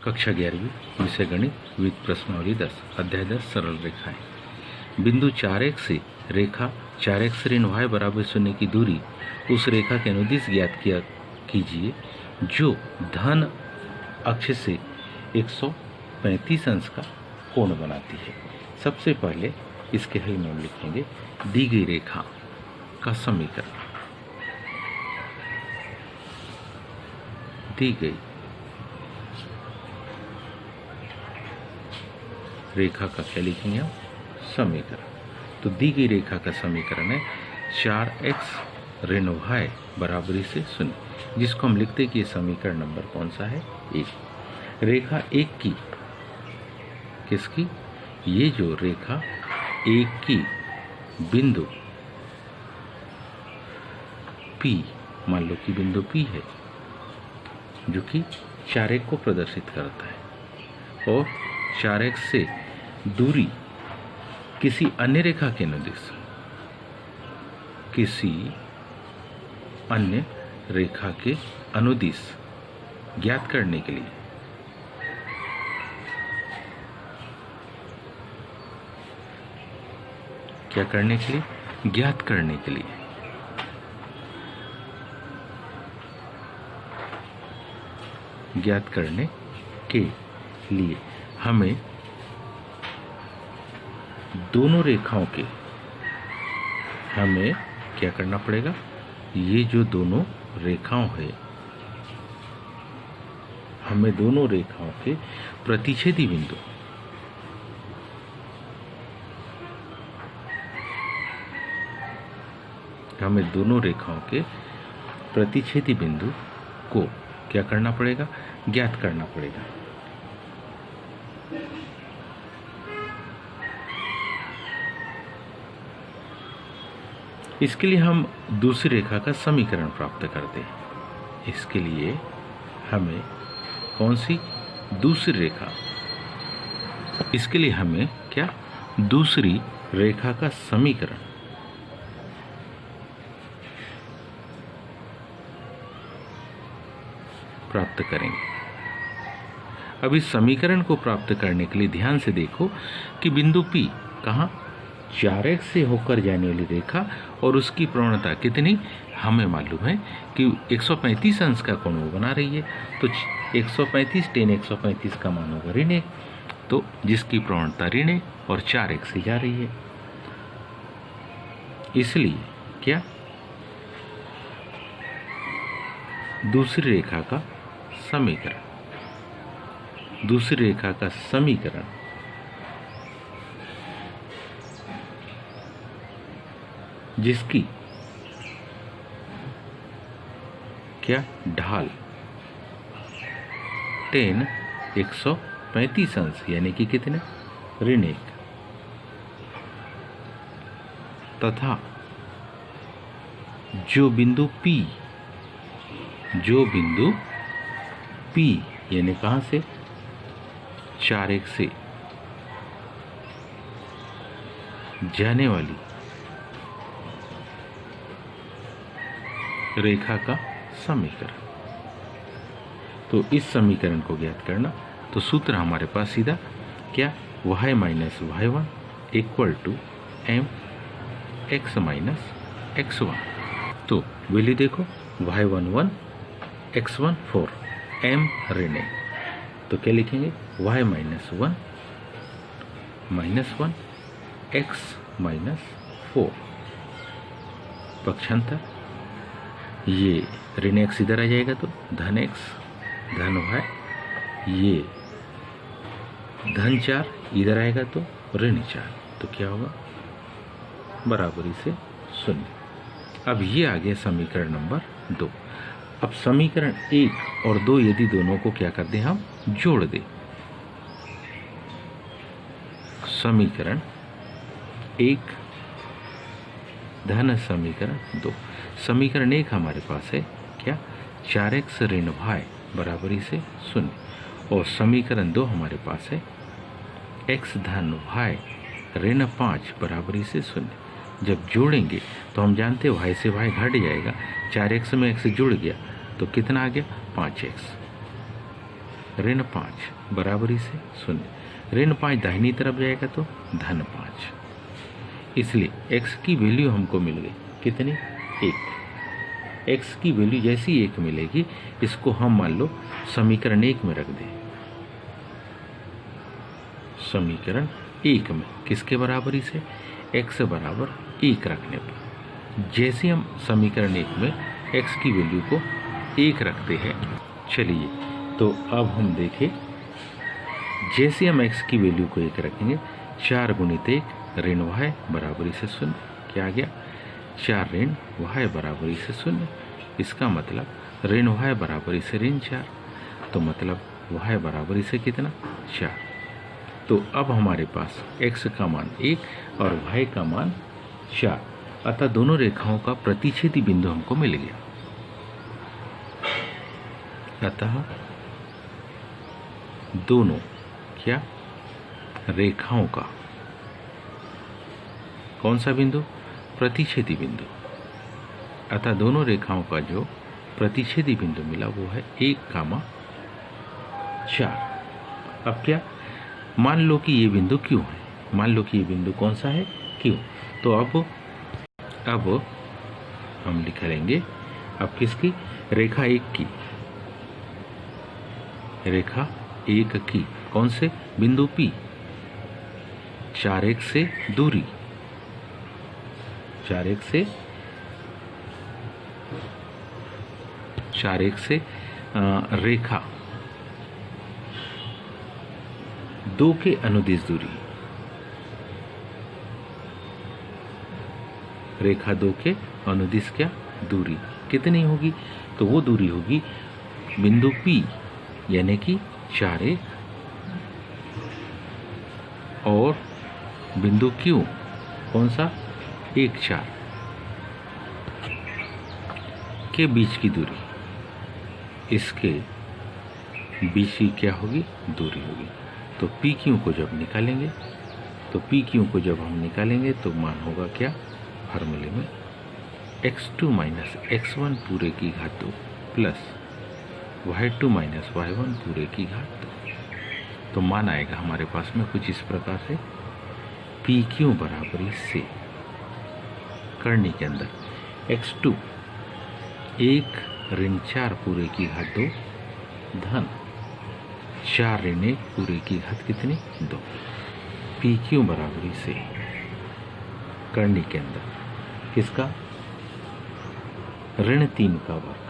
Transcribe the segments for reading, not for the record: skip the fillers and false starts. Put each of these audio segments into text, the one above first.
कक्षा 11वीं विषय गणित विद प्रश्नावली 10 अध्याय 10 सरल रेखाएं। बिंदु 4x से रेखा 4x ऋण y बराबर 0 की दूरी उस रेखा के अनुदिश ज्ञात कीजिए जो धन अक्ष से 135 अंश का कोण बनाती है। सबसे पहले इसके हल में हम लिखेंगे दी गई रेखा का समीकरण। दी गई रेखा का क्या लिखेंगे हम? समीकरण। तो दी गई रेखा का समीकरण है 4x ऋण y बराबरी से 0, जिसको हम लिखते हैं कि ये समीकरण नंबर कौन सा है? 1। रेखा 1 की किसकी? ये जो रेखा 1 की बिंदु P, मान लो कि बिंदु P है जो कि 4x को प्रदर्शित करता है और 4x से दूरी किसी अन्य रेखा के अनुदिश, किसी अन्य रेखा के अनुदिश ज्ञात करने के लिए क्या करने के लिए? ज्ञात करने के लिए ज्ञात करने के लिए हमें दोनों रेखाओं के हमें क्या करना पड़ेगा? ये जो दोनों रेखाओं है, हमें दोनों रेखाओं के प्रतिच्छेदी बिंदु हमें दोनों रेखाओं के प्रतिच्छेदी बिंदु को क्या करना पड़ेगा? ज्ञात करना पड़ेगा। इसके लिए हम दूसरी रेखा का समीकरण प्राप्त करते हैं। इसके लिए हमें कौन सी दूसरी रेखा? इसके लिए हमें क्या? दूसरी रेखा का समीकरण प्राप्त करेंगे। अब इस समीकरण को प्राप्त करने के लिए ध्यान से देखो कि बिंदु P कहाँ? 4x से होकर जाने वाली रेखा और उसकी प्रवणता कितनी? हमें मालूम है कि 135 अंश का कोण वो बना रही है। तो 135 tan 135 का मान होगा ऋण 1, तो जिसकी प्रवणता ऋण 1 और 4x से जा रही है। इसलिए क्या? दूसरी रेखा का समीकरण, दूसरी रेखा का समीकरण जिसकी क्या? ढाल tan 135 अंश यानी कि कितने? ऋण 1, तथा जो बिंदु P यानी कहां से? 4x से जाने वाली रेखा का समीकरण। तो इस समीकरण को ज्ञात करना, तो सूत्र हमारे पास सीधा क्या? y minus y1 equal to m x minus x1। तो वैल्यू देखो, y1 1, x1 4, m ऋण 1। तो क्या लिखेंगे? y माइनस 1 x माइनस 4 पक्षांतर, ये ऋण x इधर आ जाएगा तो धन x धन y, ये धन 4 इधर आएगा तो ऋण 4, तो क्या होगा? बराबरी से 0। अब ये आ गया समीकरण नंबर 2। अब समीकरण 1 और 2 यदि दोनों को क्या कर दें? हम जोड़ दें। समीकरण 1 धन समीकरण 2। समीकरण 1 हमारे पास है क्या? 4x ऋण y बराबरी से 0, और समीकरण 2 हमारे पास है x धन y ऋण 5 बराबरी से 0। जब जोड़ेंगे तो हम जानते हैं y से y घट जाएगा, 4x में x जुड़ गया तो कितना आ गया? 5x। -5 बराबरी से 0। -5 दाहिनी तरफ जाएगा तो -5। इसलिए x की वैल्यू हमको मिल गई कितनी? 1। x की वैल्यू जैसी 1 मिलेगी, इसको हम मान लो समीकरण 1 में रख दें। समीकरण 1 में किसके बराबरी से? x बराबर 1 रखने पर। जैसे हम समीकरण 1 में x की वैल्यू को 1 रखते हैं, चलिए तो अब हम देखें, जैसे हम x की वैल्यू को 1 रखेंगे, 4 × 1 ऋण y बराबरी से 0। क्या आ गया? 4 ऋण y बराबरी से 0। इसका मतलब ऋण y बराबरी से ऋण 4, तो मतलब y बराबरी से कितना? 4। तो अब हमारे पास x का मान 1 और y का मान 4, अतः दोनों रेखाओं का प्रतिच्छेदी बिंदु हमको मिल गया। अतः दोनों क्या रेखाओं का कौन सा बिंदु? प्रतिच्छेदी बिंदु। अतः दोनों रेखाओं का जो प्रतिच्छेदी बिंदु मिला वो है 1, 4। अब क्या? मान लो कि ये बिंदु Q है। मान लो कि ये बिंदु कौन सा है? Q। तो अब हम लिख लेंगे अब किसकी? रेखा 1 की। रेखा 1 की कौन से बिंदु P? 4x से दूरी, 4x से रेखा 2 के अनुदिश दूरी, रेखा 2 के अनुदिश क्या दूरी कितनी होगी? तो वो दूरी होगी बिंदु P यानी कि 4 और बिंदु Q कौन सा? 1, 4 के बीच की दूरी। इसके बीच की क्या होगी? दूरी होगी। तो PQ को जब निकालेंगे हम निकालेंगे तो मान होगा क्या? फार्मूले में x2 - x1 पूरे की घात 2 प्लस y2 - y1 पूरे की घात 2। तो मान आएगा हमारे पास में कुछ इस प्रकार से, PQ बराबरी से करनी के अंदर x2 1 ऋण 4 पूरे की घात 2 धन 4 ऋण 1 पूरे की घात कितनी? 2। PQ बराबरी से करनी के अंदर किसका? ऋण 3 का वर्ग,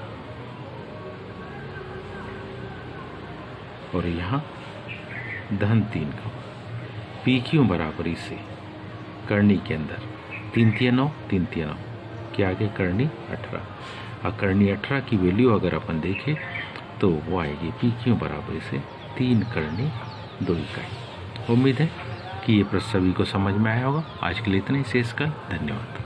और यहाँ धन 3 का। PQ बराबरी से करनी के अंदर 3 × 9 3 × 9 के आगे करनी 18। और करनी 18 की वैल्यू अगर अपन देखें तो वो आएगी PQ बराबरी से 3 करनी 2 इकाई। उम्मीद है कि ये प्रश्न सभी को समझ में आया होगा। आज के लिए इतना ही। शेष कल। धन्यवाद।